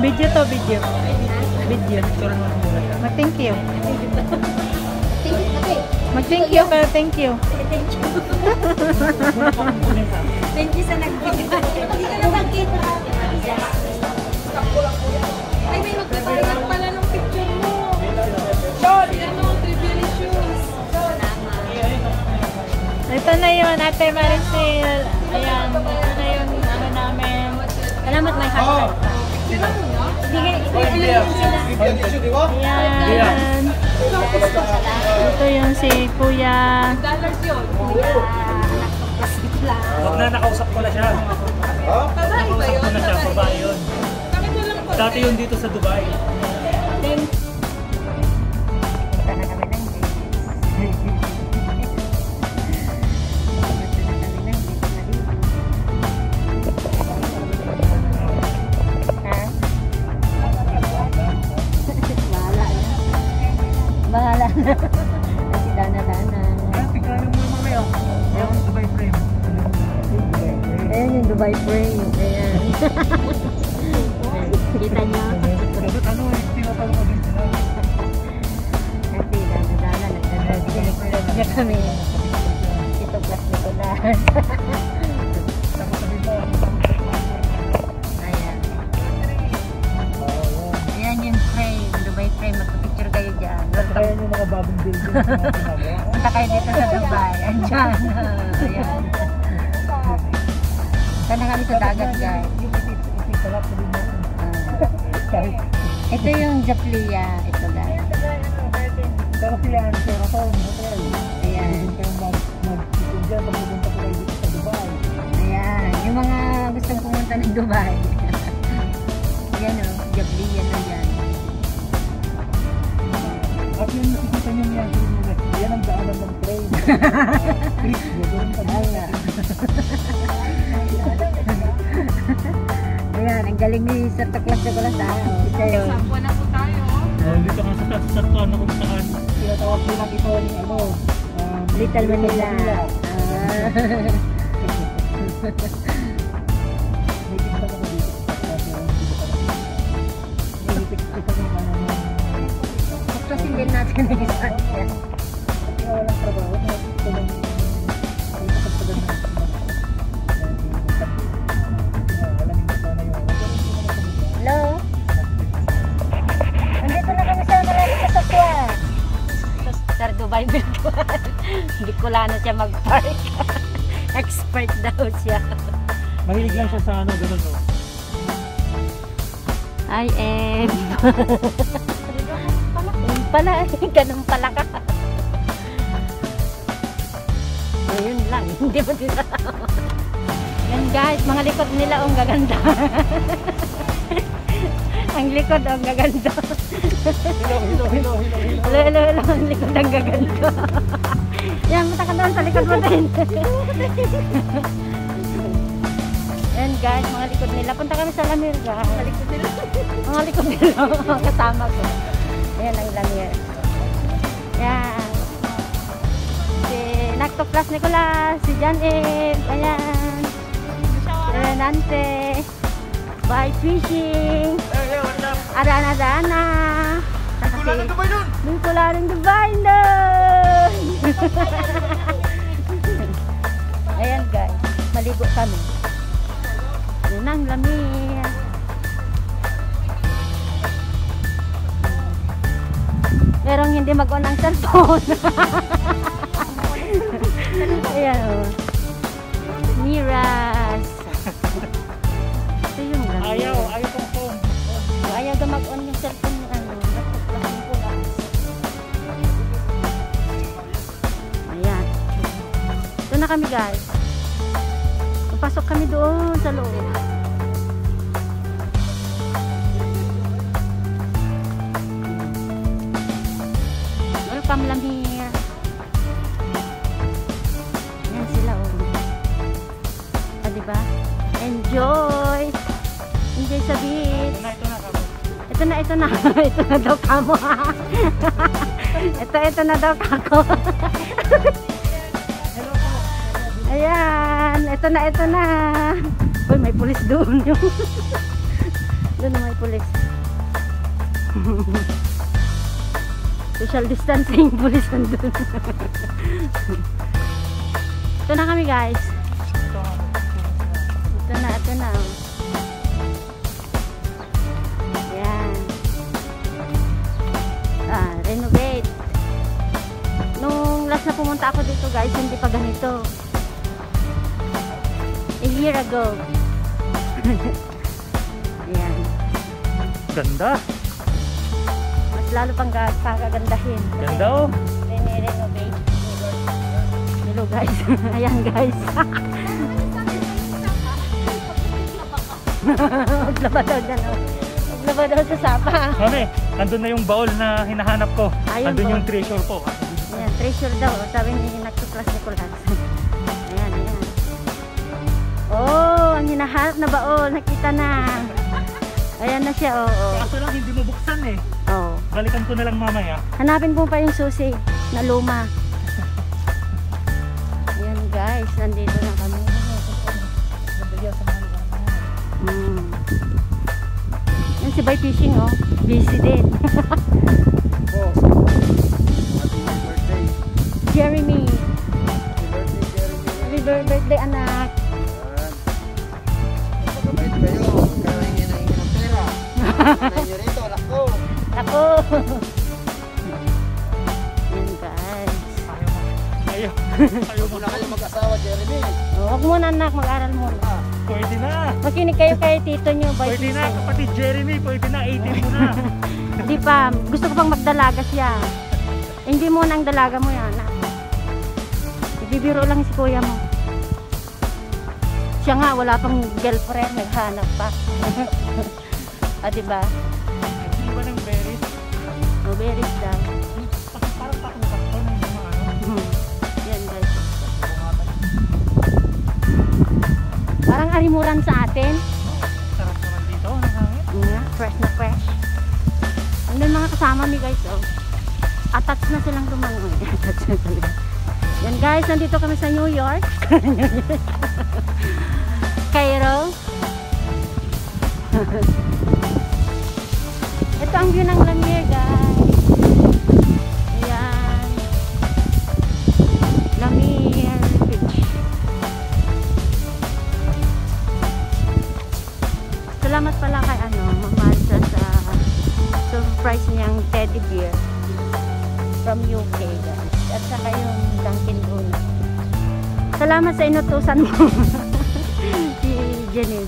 Video to, video. Video. Mag-thank you. Mag-thank you ka, thank you. Thank you sa nagbigay. Hindi ka na magkita. Ay, may magpapahingat pala ng picture mo. Sean! Ano, trivial shoes. Ito na yun, Ate Maricel. Ayan, ito na yun, ano namin. Salamat, may hashtag. Ayan. Ito yung si Kuya. Dollars yun. Kuya, anak ko kasi lang. Huwag na, nakausap ko na siya. Babae ba yun? Nakausap ko na siya, babae yun. Bakit walang ko? Dati yun dito sa Dubai. Thank you. Bahala na. Si Dana-Dana. Tignan mo mamaya. Yung Dubai frame. Ayan yung Dubai frame. Ayan. Kita nyo? Ano eh, tinatawag agad sila. Kasi Dana-Dana. Nagdadagdag niya kami. Ito plus nito na. Ayan. Ayan yung frame. Dubai frame. Magpapicture kayo dyan. Ayan yung mga bagong building na ginagawa. Punta kayo dito sa Dubai. Andyan. Ayan. Saan na kami sa dagat, guys? Ito yung Japlia. Ito, guys. Pero sila ang Sheraton Hotel. Ayan. Hindi kayong mag-titin dyan pag pupunta po kayo dito sa Dubai. Ayan. Yung mga gustong pumunta ng Dubai. Ayan o. Japlia na yan. At yun, nakikita nyo niya. Yan ang daanan ng train. Trip, gagawin pa niya. Ayan, ang galing ni Sir Tuklas na Kulas ha. Ito yun. Sampo na po tayo. Dito nga sa tuwan na kung saan. Tinatawag po lang ito yung ano. Little Manila. May kita ko dito. Tuklasin din natin ang isang yan. Kasi walang trabaho. Ito lang. Hello? Andito na kami sa maraming sasakyan. Sir Dubai Virtual. Hindi ko lang na siya mag-park. Expert daw siya. Mahilig lang siya sa ano, gano'n no? I am. Pala, ganun pala ka. Ayun lang, hindi mo din yan guys, mga likod nila ang gaganda. Ang likod ang gaganda. Hello. Hello, ang likod ang gaganda. Yan, mata ka doon sa likod mo din. Yan guys, mga likod nila. Punta kami sa Lamir guys. Mga likod nila. Kasama ko. Ayan ang Lamir. Yan. Si Nagtuklas Nicolas. Si John Eve. Ayan. Si Renante. Bye fishing. Adana-dana. Wala ng Dubai nun! Wala ng Dubai nun! Ayan guys. Maligo kami. Yun ang Lamir. Merong hindi mag-on ang cellphone. Ayan o. Miras. Ito yung Lamir. Ayaw pong phone. Ayaw ka mag-on yung cellphone ng ano. Ayan. Ito na kami guys. Pasok kami doon sa loob. Welcome Lamir. Ayan sila oh. Diba? Enjoy! Enjoy sa beach. Ito na. Ito na daw kamo ha. Ito na daw kako. Ayan. Ito na. Uy, may pulis doon yung. Doon na may pulis. Social distancing, pulis nandun. Ito na kami guys. Ito na. Yan. Renovate. Nung last na pumunta ako dito guys, hindi pa ganito. A year ago. Ayan. Ganda. Mas lalo pang kakagandahin. Ganda oh. Renovate. Hello guys. Ayan guys. Maglaba daw dyan oh. Maglaba daw sa sapa. Mami, andun na yung baul na hinahanap ko. Ayun, Andun baul. yung treasure ko. Ayan, treasure daw. Sabi ni Nagtuklas Nicolas. Ayan. Oh, ang hinahanap na baul. Nakita na. Ayan na siya, oo. Kaso lang hindi mo buksan eh. Oh. Balikan ko na lang mamaya. Hanapin mo pa yung susi na luma. Ayan guys, nandito na kami. Yan si Bay Fishing oh. Busy din. Boss, happy birthday. Jeremy. Happy birthday, Jeremy. Happy birthday anak. Kapit kayo, kahingi ng pera. Nanay nyo rito, lako. Ako. Yan guys. Ayaw mo na kayo mag-asawa, Jeremy. Oh, wag muna anak, mag-aral muna. Pwede na. Makinig kayo kay tito nyo. Bay Pwede na, Fishing. kapatid Jeremy. Pwede na, 18 mo na. Hindi pa. Gusto ko pang magdalaga siya. Hindi mo nang dalaga mo yan. Ibibiro lang si kuya mo. Siya nga, wala pang girlfriend. Naghanap pa. Diba? Hindi ba ng berries? Oh, berries daw. Parang takot-takot ng mga ano. Yan guys. Parang arimuran sa atin. Sarap naman dito, ang hangin. Fresh na fresh. Andun mga kasama mi guys, oh. Attached na silang lumangoy. Attached na talaga. Yan guys, nandito kami sa New York. Cairo. Ito ang view ng Lamier guys. Ayan. Lamier Beach. Salamat pala kay Mamalsa sa surprise niyang teddy bear from UK guys. At saka yung Dunkin Donuts. Salamat sa inutusan mo. Si Jenny.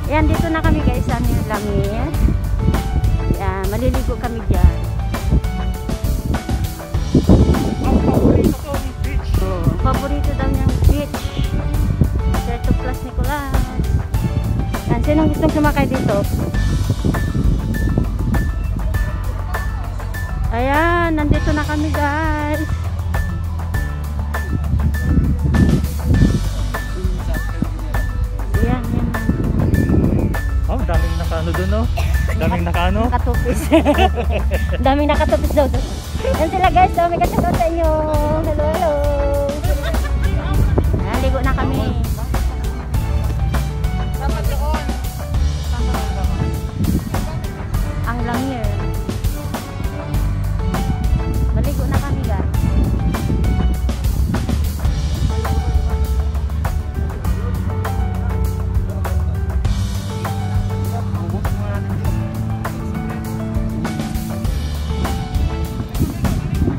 Yan, dito na kami guys sa Lamier. Yan, maliligo kami dyan. Ang paborito ko ng beach. Oh, paborito daw niyang beach. Sir Plus Nicolas. Yan, sinong gustong sumakay dito? Ayan, nandito na kami guys. Ayan, yan. Oh, daming nakaano dun oh. Daming nakaano. Nakatupis. Daming nakatupis daw doon. Yan sila guys, daming kasama sa inyo. Hello, hello. Ayan, ligo na kami. Dapat doon. Ang Lamier. Maligo na kami guys.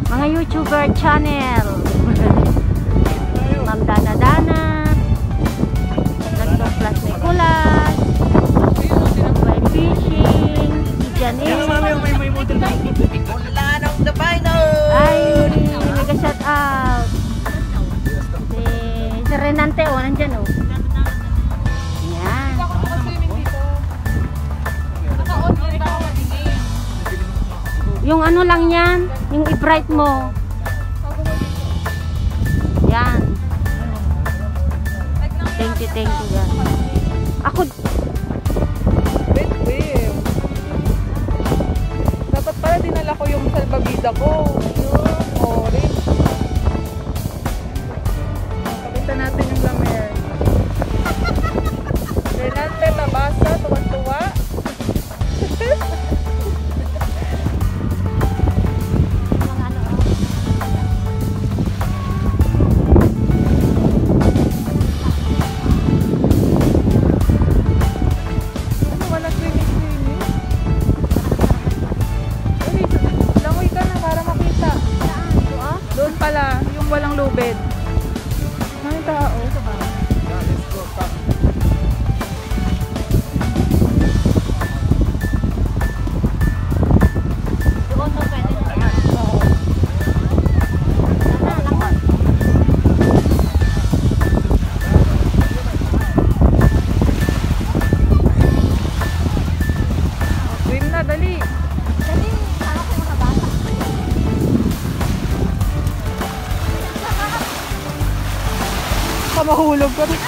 Mga YouTuber channel. Ma'am Dana Dana. Nagtuklas Nicolas. Bay Fishing. Si Yan mami, Janine. may model na. Ulanong the final. Ay, mega shout out. Si Renante oh, nandyan oh. Yan. Ako swimming dito. Naka-on yung tao madilim. Yung ano lang yan, yung i-bright mo. Yan. Thank you yan. Ako, Wait. Dapat pala dinala ko yung salbabida ko. Orange. Pakita natin yung Lamier. Renante Tabasa, tuwan-tuwa. Tulog ka rin.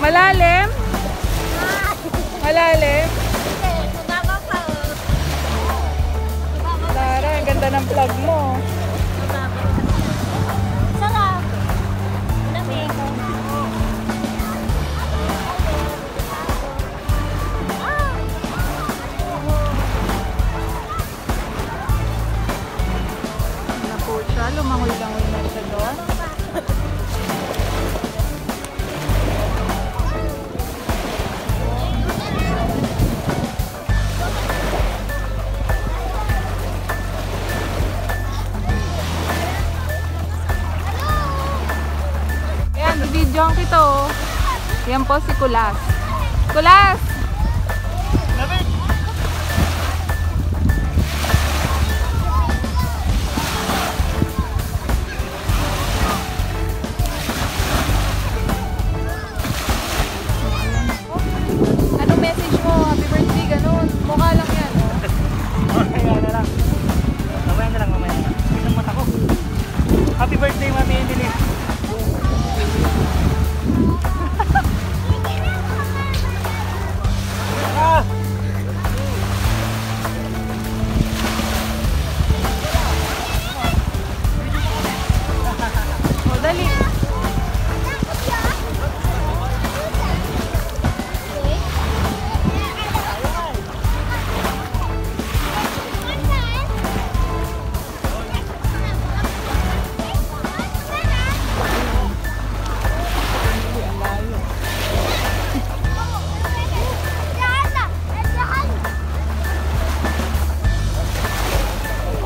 Malalim? Malalim? Tara, ang ganda ng plug mo. Sarap. Lamig. Na po siya, lumangoy-langoy na siya doon. Ayan, i-videoan kita oh. Yan po si Kulas. Kulas! Anong message mo? Happy birthday, ganun. Mukha lang yan. Oh. Mamaya na lang. Mamaya na lang. Isang mata ko. Happy birthday, Mami Emily. Ah! Oh, dali.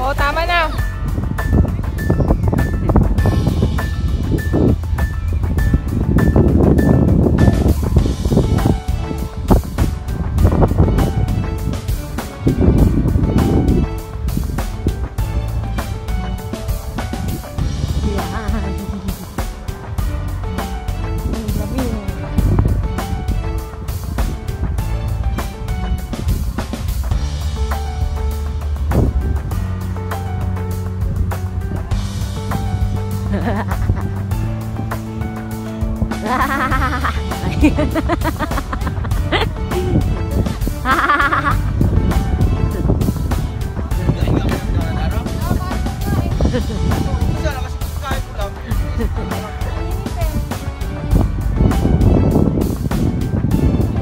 Oh, tama na. Yan. Ang lamig.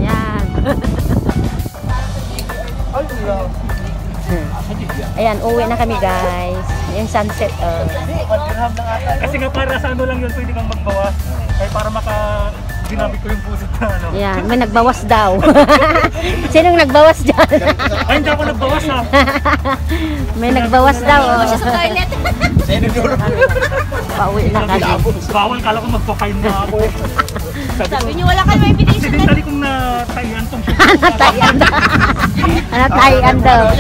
Yan. Ayan, uwi na kami guys. Yung sunset. Kasi nga para sa ano lang yun, pwede kang magbawas. Ay para ginamit ko yung puso na ano. Yan, may nagbawas daw. Sinong nagbawas dyan? Ay, hindi ako nagbawas ha. May nagbawas daw. Oh. Sa toilet. Pauwi na kami. Bawal, kala ko magpa-fine na ako eh. Sabi niyo wala kayo may invitation. Accidentally kong natayan tong show. Natayan daw. Natayan daw.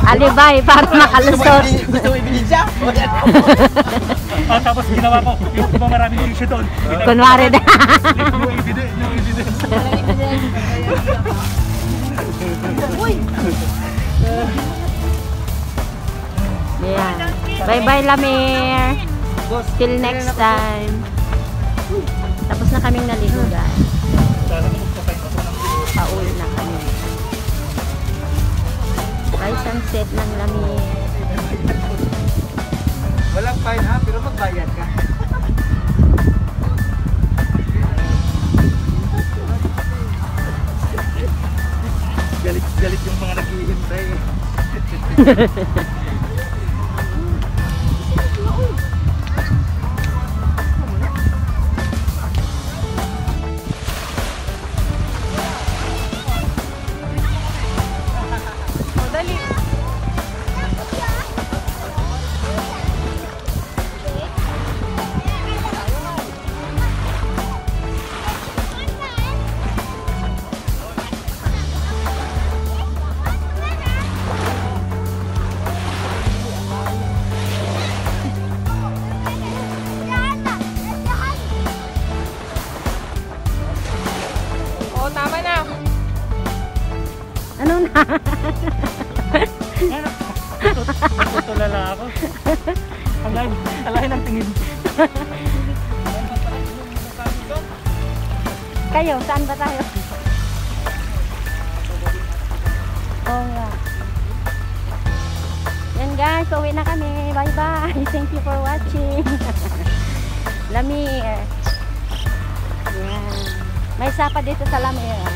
Alibay para makalusot. Gusto mo ebidensya? Tapos ginawa ko, yung iba maraming tissue doon. Kunwari na. No evidence, no evidence. Yeah. Bye-bye, Lamir. Till next time. Tapos na kaming naligo, guys. Pauwi na kami. Bye, sunset ng Lamir. Walang fine ha, pero magbayad ka. Galit yung mga naghihintay. Oh, dali. tayo? Saan ba tayo? Oo nga. Yan guys, pauwi na kami. Bye bye. Thank you for watching. Lamir. Yan. May sapa dito sa Lamir.